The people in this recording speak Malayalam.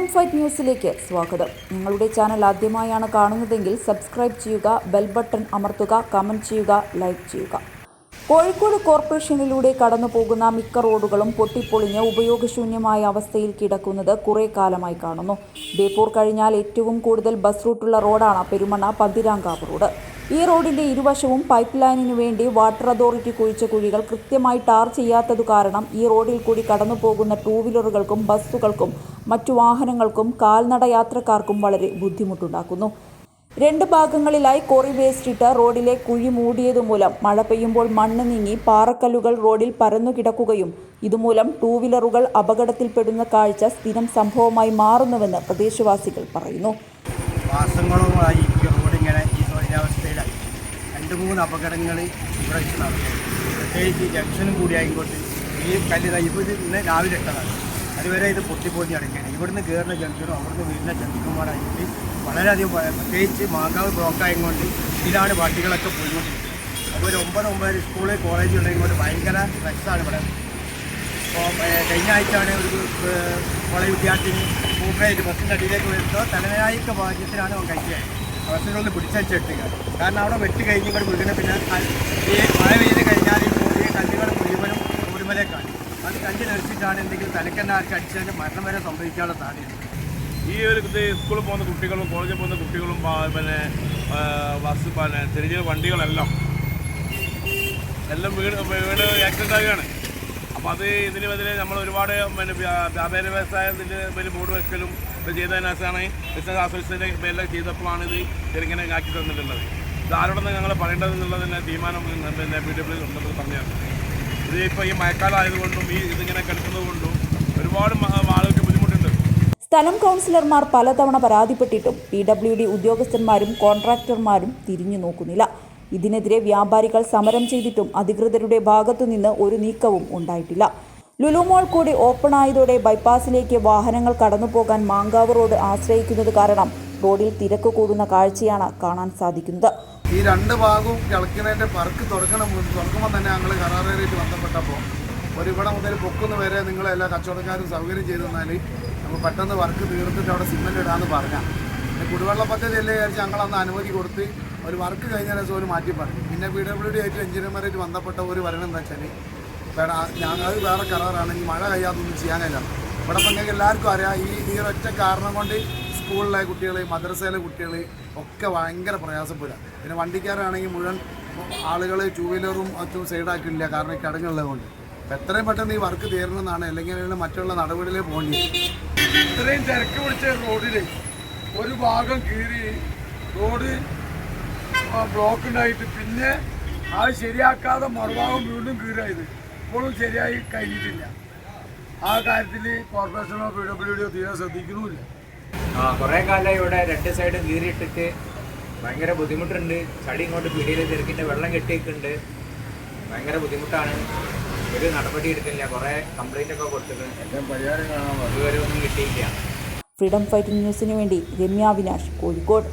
ഫ്രീഡം ഫൈറ്റ് ന്യൂസിലേക്ക് സ്വാഗതം. നിങ്ങളുടെ ചാനൽ ആദ്യമായാണ് കാണുന്നതെങ്കിൽ സബ്സ്ക്രൈബ് ചെയ്യുക, ബെൽ ബട്ടൺ അമർത്തുക, കമന്റ് ചെയ്യുക, ലൈക്ക് ചെയ്യുക. കോഴിക്കോട് കോർപ്പറേഷനിലൂടെ കടന്നുപോകുന്ന മിക്ക റോഡുകളും പൊട്ടിപ്പൊളിഞ്ഞ് ഉപയോഗശൂന്യമായ അവസ്ഥയിൽ കിടക്കുന്നത് കുറേ കാലമായി കാണുന്നു. ബേപ്പൂർ കഴിഞ്ഞാൽ ഏറ്റവും കൂടുതൽ ബസ് റൂട്ടുള്ള റോഡാണ് പെരുമണ്ണ പന്തിരാങ്കാവ് റോഡ്. ഈ റോഡിന്റെ ഇരുവശവും പൈപ്പ് ലൈനിനു വേണ്ടി വാട്ടർ അതോറിറ്റി കുഴിച്ച കുഴികൾ കൃത്യമായി ടാർ ചെയ്യാത്തതു കാരണം ഈ റോഡിൽ കൂടി കടന്നുപോകുന്ന ടൂ വീലറുകൾക്കും ബസ്സുകൾക്കും മറ്റു വാഹനങ്ങൾക്കും കാൽനട യാത്രക്കാർക്കും വളരെ ബുദ്ധിമുട്ടുണ്ടാക്കുന്നു. രണ്ട് ഭാഗങ്ങളിലായി കോറി വേസ്റ്റ് ഇട്ട് റോഡിലെ കുഴി മൂടിയതുമൂലം മഴ പെയ്യുമ്പോൾ മണ്ണ് നീങ്ങി പാറക്കല്ലുകൾ റോഡിൽ പരന്നുകിടക്കുകയും ഇതുമൂലം ടൂ വീലറുകൾ അപകടത്തിൽപ്പെടുന്ന കാഴ്ച സ്ഥിരം സംഭവമായി മാറുന്നുവെന്ന് പ്രദേശവാസികൾ പറയുന്നു. മാസങ്ങളുമായി റോഡിങ്ങനെ ഈ അവസ്ഥയിലായി 2-3 അപകടങ്ങൾ ഇവിടെ നടന്നു. പ്രത്യേകിച്ച് ജംഗ്ഷനും കൂടി ആയിക്കോട്ടെ ഈ കല്ലിത ഇപ്പോൾ ഇന്ന് രാവിലെ ഇട്ടതാണ്. അതുവരെ ഇത് പൊട്ടിപ്പൊളിഞ്ഞ് കിടക്കുകയാണ്. ഇവിടുന്ന് കയറുന്ന ജംഗ്ഷനും അവിടുന്ന് വീടിൻ്റെ ജംഗ്ഷനുമാരായിട്ട് വളരെയധികം പ്രത്യേകിച്ച് മാങ്കാവ് ബ്ലോക്കായതുകൊണ്ട് ഇതിലാണ് വണ്ടികളൊക്കെ പോയിക്കൊണ്ടിരിക്കുന്നത്. അപ്പോൾ ഒരു 9 സ്കൂള് കോളേജ് ഉള്ളതുകൊണ്ട് ഭയങ്കര റെക്സാണ് ഇവിടെ. അപ്പോൾ കഴിഞ്ഞ ആഴ്ചയാണ് ഒരു കോളേജ് വിദ്യാർത്ഥിനി കൂട്ടായിട്ട് ബസ്സിൻ്റെ അടിയിലേക്ക് വരുമ്പോൾ തലനായിക ഭാഗ്യത്തിനാണ് അവൻ കഴിച്ചത്. ബസ്സുകളിൽ പിടിച്ചെടുക്കുക. കാരണം അവിടെ വെട്ടി കഴിഞ്ഞ് ഇവിടെ വീടിന് പിന്നെ ഈ മഴ പെയ്ത് കഴിഞ്ഞാൽ ഈ കല്ലുകൾ മുഴുവനും മുഴുവലേക്കാണ്. അത് കല്ല് നിറച്ചിട്ടാണ് എന്തെങ്കിലും തലക്കെണ്ണ ആർക്ക് അടിച്ചതിൻ്റെ മരണം വരെ സംഭവിക്കാനുള്ള സാധ്യത. ഈ ഒരു സ്കൂളിൽ പോകുന്ന കുട്ടികളും കോളേജിൽ പോകുന്ന കുട്ടികളും പിന്നെ ബസ് ചെറിയ ചെറിയ വണ്ടികളെല്ലാം വീട് ആക്സിഡൻ്റ് ആവുകയാണ്. അപ്പോൾ അത് ഇതിനെതിരെ നമ്മൾ ഒരുപാട് പിന്നെ വ്യാപാര വ്യവസായത്തിൻ്റെ പേര് ബോർഡ് വെക്കലും ഇത് ചെയ്തതിനാണ് ബിസിനസ് അസോസിയേഷൻ്റെ പേരിൽ ചെയ്തപ്പോഴാണ് ഇത് ചെറുങ്ങനെ ആക്കി തന്നിട്ടുള്ളത്. ഇത് ആരോടൊന്നും ഞങ്ങൾ പറയേണ്ടതെന്നുള്ളതിൻ്റെ തീരുമാനം പിന്നെ PWD ഉണ്ടെന്ന് പറഞ്ഞാണ്. ഇത് ഇപ്പോൾ ഈ മഴക്കാലം ആയതുകൊണ്ടും ഈ ഇതിങ്ങനെ കിടക്കുന്നത് കൊണ്ടും ഒരുപാട് ആളുകൾക്ക് ബുദ്ധിമുട്ടുണ്ട്. സ്ഥലം കൗൺസിലർമാർ പലതവണ പരാതിപ്പെട്ടിട്ടും PWD ഉദ്യോഗസ്ഥന്മാരും കോൺട്രാക്ടർമാരും തിരിഞ്ഞു നോക്കുന്നില്ല. ഇതിനെതിരെ വ്യാപാരികൾ സമരം ചെയ്തിട്ടും അധികൃതരുടെ ഭാഗത്തുനിന്ന് ഒരു നീക്കവും ഉണ്ടായിട്ടില്ല. ലുലു മോൾ കൂടി ഓപ്പൺ ആയതോടെ ബൈപ്പാസിലേക്ക് വാഹനങ്ങൾ കടന്നുപോകാൻ മാങ്കാവ് റോഡ് ആശ്രയിക്കുന്നത് കാരണം റോഡിൽ തിരക്ക് കൂടുന്ന കാഴ്ചയാണ് കാണാൻ സാധിക്കുന്നത്. ഈ രണ്ട് ഭാഗവും കിളക്കുന്നതിൻ്റെ വർക്ക് തുടങ്ങുമ്പോൾ തന്നെ ഞങ്ങൾ കരാറേറിയിട്ട് ബന്ധപ്പെട്ടപ്പോൾ ഇവിടെ മുതൽ പൊക്കുന്ന വരെ നിങ്ങളെല്ലാ കച്ചവടക്കാരും സൗകര്യം ചെയ്തു തന്നാൽ നമുക്ക് പെട്ടെന്ന് വർക്ക് തീർത്തിട്ട് അവിടെ സിമെൻറ്റ് ഇടാമെന്ന് പറഞ്ഞാൽ കുടിവെള്ള പദ്ധതി അല്ലേ വിചാരിച്ച് ഞങ്ങളന്ന് അനുമതി കൊടുത്ത് ഒരു വർക്ക് കഴിഞ്ഞ ദിവസം ഒരു മാറ്റി പറഞ്ഞു. പിന്നെ PWD ആയിട്ട് എഞ്ചിനീയർമാരായിട്ട് ബന്ധപ്പെട്ട ഒരു പറയണമെന്ന് വെച്ചാൽ ഞങ്ങൾ വേറെ കരാറാണെങ്കിൽ മഴ കഴിയാതൊന്നും ചെയ്യാനില്ല. ഇവിടെ ഇപ്പം നിങ്ങൾക്ക് എല്ലാവർക്കും അറിയാം ഈ ഒറ്റ കാരണം കൊണ്ട് സ്കൂളിലെ കുട്ടികൾ മദ്രസയിലെ കുട്ടികൾ ഒക്കെ ഭയങ്കര പ്രയാസപ്പെടുക. പിന്നെ വണ്ടിക്കാരാണെങ്കിൽ മുഴുവൻ ആളുകൾ ടൂ വീലറും മറ്റും സൈഡാക്കില്ല കാരണം ഈ കിടങ്ങുള്ളത് കൊണ്ട്. എത്രയും പെട്ടെന്ന് ഈ വർക്ക് തീരണമെന്നാണ്, അല്ലെങ്കിൽ മറ്റുള്ള നടപടിയിലേക്ക് പോകേണ്ടി. ഇത്രയും തിരക്ക് പിടിച്ച റോഡിൽ ഒരു ഭാഗം കീറി റോഡ് ബ്ലോക്ക് ഉണ്ടായിട്ട് പിന്നെ അത് ശരിയാക്കാതെ മറുഭാഗം വീണ്ടും കീറായത് ഇപ്പോഴും ശരിയായി കഴിഞ്ഞിട്ടില്ല. ആ കാര്യത്തിൽ കോർപ്പറേഷനോ PWD തീരെ ശ്രദ്ധിക്കുന്നുമില്ല. കുറേ കാലം ഇവിടെ രണ്ട് സൈഡും കീറിയിട്ടിട്ട് ഭയങ്കര ബുദ്ധിമുട്ടുണ്ട്. ചളി ഇങ്ങോട്ട് പിടിയിൽ തിരക്കിൻ്റെ വെള്ളം കെട്ടിയിട്ടുണ്ട്. ഭയങ്കര ബുദ്ധിമുട്ടാണ്. ഒരു നടപടി എടുക്കില്ല. കുറേ കംപ്ലൈൻ്റ് ഒക്കെ കൊടുത്തിട്ടുണ്ട്. ഇതുവരെ ഒന്നും കിട്ടിയില്ല. ഫ്രീഡം ഫൈറ്റിംഗ് ന്യൂസിന് വേണ്ടി രമ്യ വിനാഷ്, കോഴിക്കോട്.